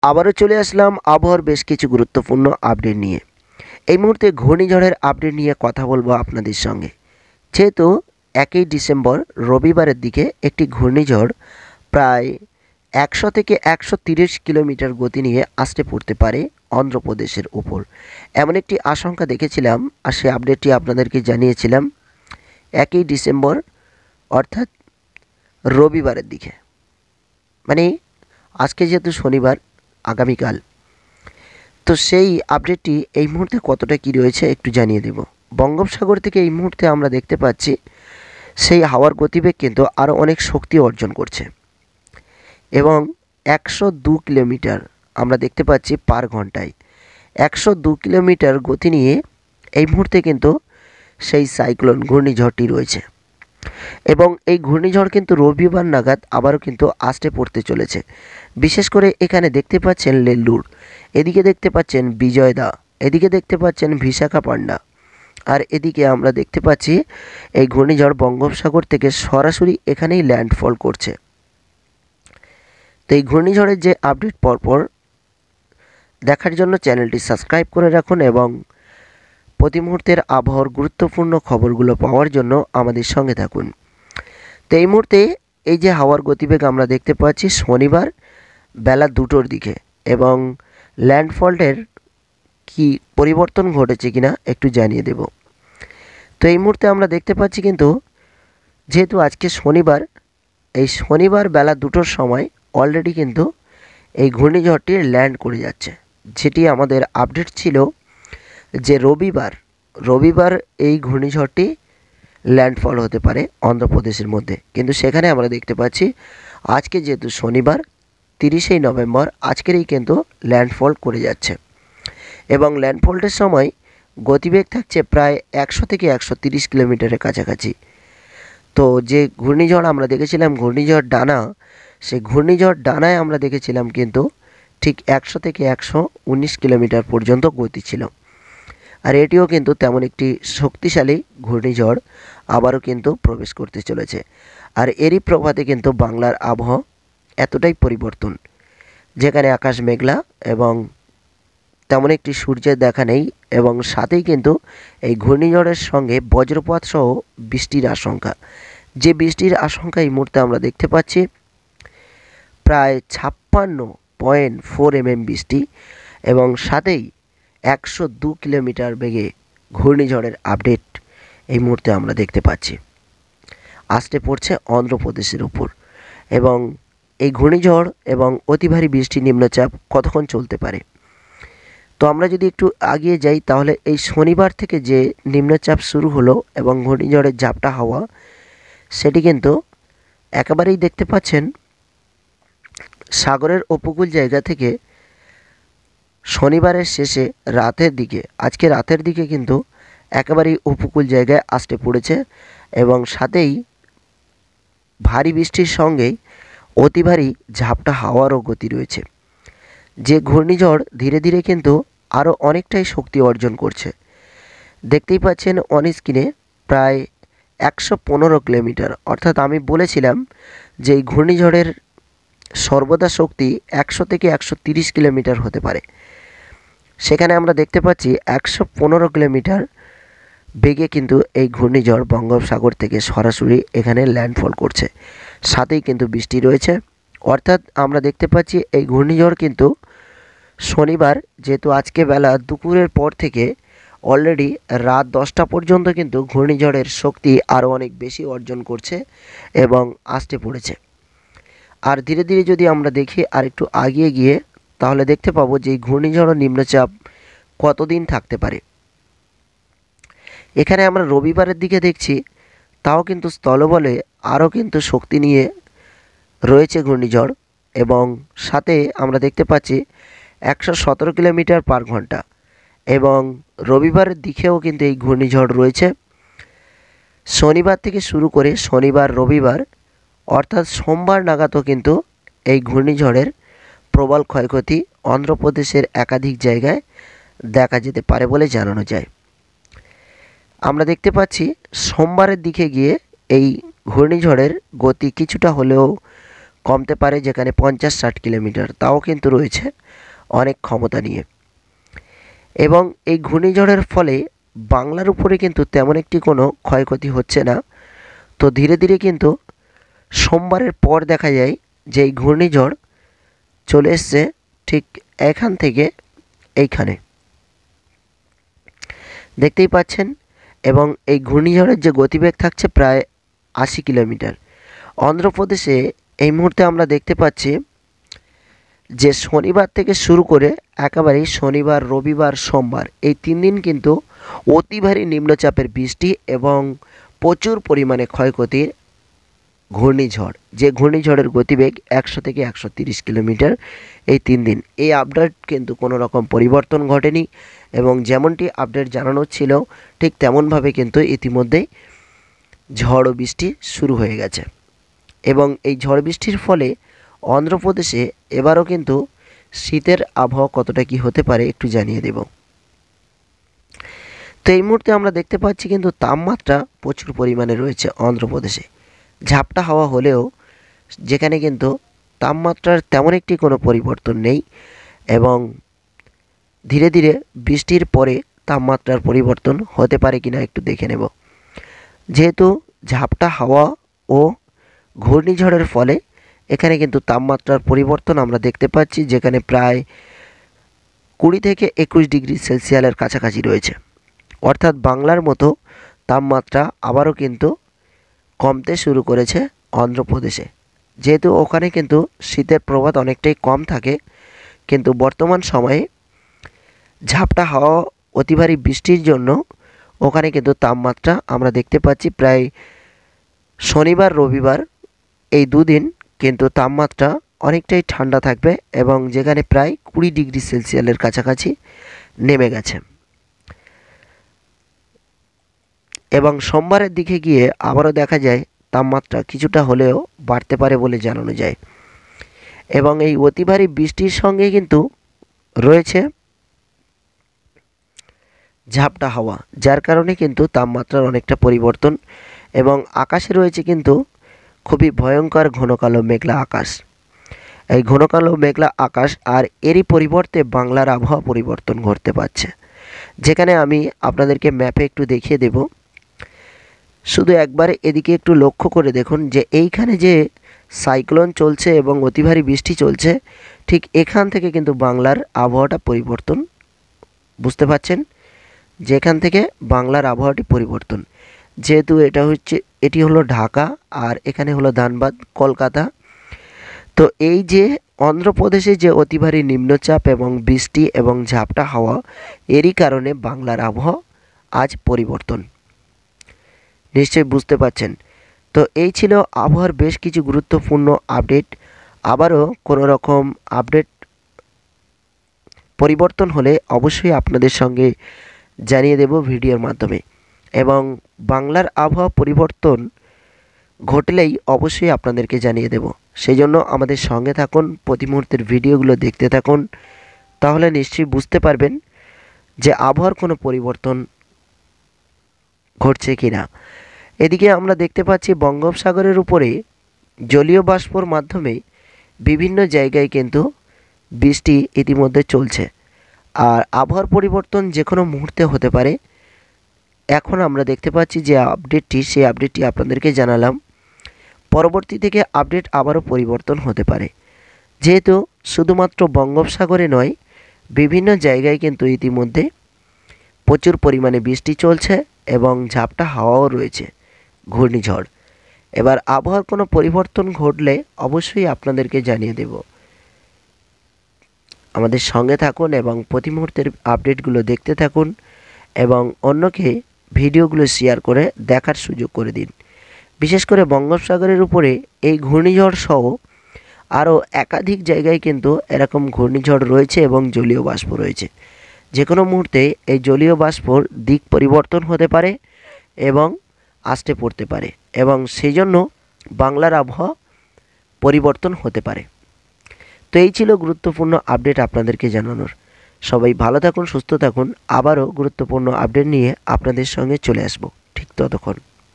আবারও চলে আসলাম আবহাওয়ার বেশ কিছু গুরুত্বপূর্ণ আপডেট নিয়ে। এই মুহূর্তে ঘূর্ণিঝড়ের আপডেট নিয়ে কথা বলবো আপনাদের সঙ্গে। যেহেতু 1 ডিসেম্বর রবিবারের দিকে একটি ঘূর্ণিঝড় প্রায় 100 থেকে 130 কিলোমিটার গতি নিয়ে আসতে পড়তে পারে অন্ধ্রপ্রদেশের উপর, এমন একটি আশঙ্কা দেখেছিলাম। আর সেই আপডেটটি আপনাদেরকে জানিয়েছিলাম 1 ডিসেম্বর অর্থাৎ রবিবারের দিকে, মানে আজকে যেহেতু শনিবার, আগামীকাল। তো সেই আপডেটটি এই মুহূর্তে কতটা কী রয়েছে একটু জানিয়ে দেব। বঙ্গোপসাগর থেকে এই মুহূর্তে আমরা দেখতে পাচ্ছি সেই হাওয়ার গতিবেগ কিন্তু আরও অনেক শক্তি অর্জন করছে এবং 102 কিলোমিটার আমরা দেখতে পাচ্ছি পার ঘন্টায়। 102 কিলোমিটার গতি নিয়ে এই মুহূর্তে কিন্তু সেই সাইক্লোন ঘূর্ণিঝড়টি রয়েছে এবং এই ঘূর্ণিঝড় কিন্তু রবিবার নাগাদ আবারও কিন্তু আসতে পড়তে চলেছে। বিশেষ করে এখানে দেখতে পাচ্ছেন লেল্লুর, এদিকে দেখতে পাচ্ছেন বিজয়দা, এদিকে দেখতে পাচ্ছেন বিশাখাপান্ডা, আর এদিকে আমরা দেখতে পাচ্ছি এই ঘূর্ণিঝড় বঙ্গোপসাগর থেকে সরাসরি এখানেই ল্যান্ডফল করছে। তো এই ঘূর্ণিঝড়ের যে আপডেট পরপর দেখার জন্য চ্যানেলটি সাবস্ক্রাইব করে রাখুন এবং প্রতি মুহূর্তের আবহাওয়ার গুরুত্বপূর্ণ খবরগুলো পাওয়ার জন্য আমাদের সঙ্গে থাকুন। তো এই মুহূর্তে এই যে হাওয়ার গতিবেগ আমরা দেখতে পাচ্ছি শনিবার বেলা 2টোর দিকে, এবং ল্যান্ডফলের কি পরিবর্তন ঘটেছে কিনা একটু জানিয়ে দেব। তো এই মুহূর্তে আমরা দেখতে পাচ্ছি কিন্তু যেহেতু আজকে শনিবার, এই শনিবার বেলা 2টোর সময় অলরেডি কিন্তু এই ঘূর্ণিঝড়টি ল্যান্ড করে যাচ্ছে, যেটি আমাদের আপডেট ছিল যে রবিবার এই ঘূর্ণিঝড়টি ল্যান্ডফল হতে পারে অন্ধ্রপ্রদেশের মধ্যে। কিন্তু সেখানে আমরা দেখতে পাচ্ছি আজকে যেহেতু শনিবার 30শে নভেম্বর, আজকেরই কিন্তু ল্যান্ডফল করে যাচ্ছে এবং ল্যান্ডফলের সময় গতিবেগ থাকছে প্রায় 100 থেকে 130 কিলোমিটারের কাছাকাছি। তো যে ঘূর্ণিঝড় আমরা দেখেছিলাম ঘূর্ণিঝড় ডানা, সেই ঘূর্ণিঝড় ডানায় আমরা দেখেছিলাম কিন্তু ঠিক 100 থেকে 119 কিলোমিটার পর্যন্ত গতি ছিল। আর এটিও কিন্তু তেমন একটি শক্তিশালী ঘূর্ণিঝড় আবারও কিন্তু প্রবেশ করতে চলেছে। আর এরই প্রভাতে কিন্তু বাংলার আবহাওয়া এতটাই পরিবর্তন, যেখানে আকাশ মেঘলা এবং তেমন একটি সূর্যের দেখা নেই, এবং সাথেই কিন্তু এই ঘূর্ণিঝড়ের সঙ্গে বজ্রপাত সহ বৃষ্টির আশঙ্কা। যে বৃষ্টির আশঙ্কা এই মুহূর্তে আমরা দেখতে পাচ্ছি প্রায় 56.4 mm বৃষ্টি, এবং সাথেই 102 কিলোমিটার বেগে ঘূর্ণিঝড়ের আপডেট এই মুহূর্তে আমরা দেখতে পাচ্ছি আসতে পড়ছে অন্ধ্রপ্রদেশের উপর। এবং এই ঘূর্ণিঝড় এবং অতি ভারী বৃষ্টি নিম্নচাপ কতক্ষণ চলতে পারে, তো আমরা যদি একটু এগিয়ে যাই তাহলে এই শনিবার থেকে যে নিম্নচাপ শুরু হলো এবং ঘূর্ণিঝড়ের ঝাপটা হাওয়া, সেটি কিন্তু একেবারেই দেখতে পাচ্ছেন সাগরের উপকূল জায়গা থেকে শনিবারের শেষে রাতের দিকে, আজকে রাতের দিকে কিন্তু একেবারেই উপকূল জায়গায় আসতে পড়েছে এবং সাথেই ভারী বৃষ্টির সঙ্গেই অতি ভারী ঝাপটা হাওয়ারও গতি রয়েছে। যে ঘূর্ণিঝড় ধীরে ধীরে কিন্তু আরও অনেকটাই শক্তি অর্জন করছে। দেখতেই পাচ্ছেন অন স্ক্রিনে প্রায় 115 কিলোমিটার, অর্থাৎ আমি বলেছিলাম যে এই ঘূর্ণিঝড়ের সর্বদা শক্তি 100 থেকে 130 কিলোমিটার হতে পারে। সেখানে আমরা দেখতে পাচ্ছি 115 কিলোমিটার বেগে কিন্তু এই ঘূর্ণিঝড় বঙ্গোপসাগর থেকে সরাসরি এখানে ল্যান্ডফল করছে, সাথেই কিন্তু বৃষ্টি রয়েছে। অর্থাৎ আমরা দেখতে পাচ্ছি এই ঘূর্ণিঝড় কিন্তু শনিবার, যেহেতু আজকে বেলা দুপুরের পর থেকে অলরেডি রাত 10টা পর্যন্ত কিন্তু ঘূর্ণিঝড়ের শক্তি আরও অনেক বেশি অর্জন করছে এবং আসতে পড়েছে। আর ধীরে ধীরে যদি আমরা দেখি আর একটু এগিয়ে গিয়ে, তাহলে দেখতে পাবো যে এই ঘূর্ণিঝড় ও নিম্নচাপ কতদিন থাকতে পারে। এখানে আমরা রবিবারের দিকে দেখছি, তাও কিন্তু স্থলবলে আরও কিন্তু শক্তি নিয়ে রয়েছে ঘূর্ণিঝড়, এবং সাথে আমরা দেখতে পাচ্ছি 117 কিলোমিটার পার ঘন্টা, এবং রবিবারের দিকেও কিন্তু এই ঘূর্ণিঝড় রয়েছে। শনিবার থেকে শুরু করে শনিবার রবিবার অর্থাৎ সোমবার নাগাদও কিন্তু এই ঘূর্ণিঝড়ের প্রবল ক্ষয়ক্ষতি অন্ধ্রপ্রদেশের একাধিক জায়গায় দেখা যেতে পারে বলে জানানো যায়। আমরা দেখতে পাচ্ছি সোমবারের দিকে গিয়ে এই ঘূর্ণিঝড়ের গতি কিছুটা হলেও কমতে পারে, যেখানে 50-60 কিলোমিটার, তাও কিন্তু রয়েছে অনেক ক্ষমতা নিয়ে। এবং এই ঘূর্ণিঝড়ের ফলে বাংলার উপরে কিন্তু তেমন একটি কোনো ক্ষয়ক্ষতি হচ্ছে না। তো ধীরে ধীরে কিন্তু সোমবারের পর দেখা যায় যে এই ঘূর্ণিঝড় চলে এসছে ঠিক এখান থেকে এইখানে, দেখতেই পাচ্ছেন। এবং এই ঘূর্ণিঝড়ের যে গতিবেগ থাকছে প্রায় 80 কিলোমিটার। অন্ধ্রপ্রদেশে এই মুহূর্তে আমরা দেখতে পাচ্ছি যে শনিবার থেকে শুরু করে একেবারেই শনিবার, রবিবার, সোমবার এই 3 দিন কিন্তু অতি ভারী নিম্নচাপের বৃষ্টি এবং প্রচুর পরিমাণে ক্ষয়ক্ষতির ঘূর্ণিঝড়, যে ঘূর্ণিঝড়ের গতিবেগ 100 থেকে 130 কিলোমিটার এই 3 দিন। এই আপডেট কিন্তু কোনো রকম পরিবর্তন ঘটেনি এবং যেমনটি আপডেট জানানো ছিল ঠিক তেমনভাবে কিন্তু ইতিমধ্যেই ঝড় ও বৃষ্টি শুরু হয়ে গেছে। এবং এই ঝড় বৃষ্টির ফলে অন্ধ্রপ্রদেশে এবারও কিন্তু শীতের আবহাওয়া কতটা কি হতে পারে একটু জানিয়ে দেব। তো এই মুহূর্তে আমরা দেখতে পাচ্ছি কিন্তু তাপমাত্রা প্রচুর পরিমাণে রয়েছে অন্ধ্রপ্রদেশে। ঝাপটা হাওয়া হলেও যেখানে কিন্তু তাপমাত্রার তেমন একটি কোনো পরিবর্তন নেই এবং ধীরে ধীরে বৃষ্টির পরে তাপমাত্রার পরিবর্তন হতে পারে কিনা একটু দেখে নেব। যেহেতু ঝাপটা হাওয়া ও ঘূর্ণিঝড়ের ফলে এখানে কিন্তু তাপমাত্রার পরিবর্তন আমরা দেখতে পাচ্ছি, যেখানে প্রায় 20 থেকে 21 ডিগ্রি সেলসিয়াসের কাছাকাছি রয়েছে। অর্থাৎ বাংলার মতো তাপমাত্রা আবারও কিন্তু কমতে শুরু করেছে অন্ধ্রপ্রদেশে। যেহেতু ওখানে কিন্তু শীতের প্রভাব অনেকটাই কম থাকে, কিন্তু বর্তমান সময়ে ঝাপটা হাওয়া অতি ভারী বৃষ্টির জন্য ওখানে কিন্তু তাপমাত্রা আমরা দেখতে পাচ্ছি প্রায় শনিবার, রবিবার এই 2 দিন কিন্তু তাপমাত্রা অনেকটাই ঠান্ডা থাকবে এবং যেখানে প্রায় 20 ডিগ্রি সেলসিয়াসের কাছাকাছি নেমে গেছে। এবং সোমবারের দিকে গিয়ে আবারও দেখা যায় তাপমাত্রা কিছুটা হলেও বাড়তে পারে বলে জানানো যায়। এবং এই অতি ভারী বৃষ্টির সঙ্গে কিন্তু রয়েছে ঝাপটা হাওয়া, যার কারণে কিন্তু তাপমাত্রার অনেকটা পরিবর্তন এবং আকাশে রয়েছে কিন্তু খুবই ভয়ঙ্কর ঘন কালো মেঘলা আকাশ। এই ঘন কালো মেঘলা আকাশ আর এরই পরিবর্তে বাংলার আবহাওয়া পরিবর্তন ঘটতে পারছে, যেখানে আমি আপনাদেরকে ম্যাপে একটু দেখিয়ে দেব। শুধু একবার এদিকে একটু লক্ষ্য করে দেখুন যে এইখানে যে সাইক্লোন চলছে এবং অতি ভারী বৃষ্টি চলছে, ঠিক এখান থেকে কিন্তু বাংলার আবহাওয়াটা পরিবর্তন, বুঝতে পারছেন, যেখান থেকে বাংলার আবহাওয়াটি পরিবর্তন। যেহেতু এটি হলো ঢাকা আর এখানে হলো ধানবাদ, কলকাতা। তো এই যে অন্ধ্রপ্রদেশে যে অতি ভারী নিম্নচাপ এবং বৃষ্টি এবং ঝাপটা হাওয়া, এরই কারণে বাংলার আবহাওয়া আজ পরিবর্তন, নিশ্চয়ই বুঝতে পারছেন। তো এই ছিল আবহাওয়ার বেশ কিছু গুরুত্বপূর্ণ আপডেট। আবারও কোনো রকম আপডেট পরিবর্তন হলে অবশ্যই আপনাদের সঙ্গে জানিয়ে দেব ভিডিওর মাধ্যমে। এবং বাংলার আবহাওয়া পরিবর্তন ঘটলেই অবশ্যই আপনাদেরকে জানিয়ে দেব। সেই জন্য আমাদের সঙ্গে থাকুন, প্রতি মুহূর্তের ভিডিওগুলো দেখতে থাকুন, তাহলে নিশ্চয়ই বুঝতে পারবেন যে আবহাওয়ার কোনো পরিবর্তন ঘটছে কি না। এদিকে আমরা দেখতে পাচ্ছি বঙ্গোপসাগরের উপরে জলীয় বাষ্পর মাধ্যমে বিভিন্ন জায়গায় কিন্তু বৃষ্টি ইতিমধ্যে চলছে আর আবহাওয়ার পরিবর্তন যে কোনো মুহূর্তে হতে পারে। এখন আমরা দেখতে পাচ্ছি যে সেই আপডেটটি আপনাদেরকে জানালাম। পরবর্তী থেকে আপডেট আবারও পরিবর্তন হতে পারে, যেহেতু শুধুমাত্র বঙ্গোপসাগরে নয়, বিভিন্ন জায়গায় কিন্তু ইতিমধ্যে প্রচুর পরিমাণে বৃষ্টি চলছে এবং ঝাপটা হাওয়াও রয়েছে, ঘূর্ণিঝড়। এবার আবহাওয়ার কোনো পরিবর্তন ঘটলে অবশ্যই আপনাদেরকে জানিয়ে দেব। আমাদের সঙ্গে থাকুন এবং প্রতি মুহূর্তের আপডেটগুলো দেখতে থাকুন এবং অন্যকে ভিডিওগুলো শেয়ার করে দেখার সুযোগ করে দিন। বিশেষ করে বঙ্গোপসাগরের উপরে এই ঘূর্ণিঝড় সহ আরও একাধিক জায়গায় কিন্তু এরকম ঘূর্ণিঝড় রয়েছে এবং জলীয় বাষ্প রয়েছে। যে কোনো মুহূর্তে এই জলীয় বাষ্পর দিক পরিবর্তন হতে পারে এবং আসতে পড়তে পারে এবং সেই জন্য বাংলার আবহাওয়া পরিবর্তন হতে পারে। তো এই ছিল গুরুত্বপূর্ণ আপডেট আপনাদেরকে জানানোর। সবাই ভালো থাকুন, সুস্থ থাকুন। আবারও গুরুত্বপূর্ণ আপডেট নিয়ে আপনাদের সঙ্গে চলে আসব ঠিক ততক্ষণ।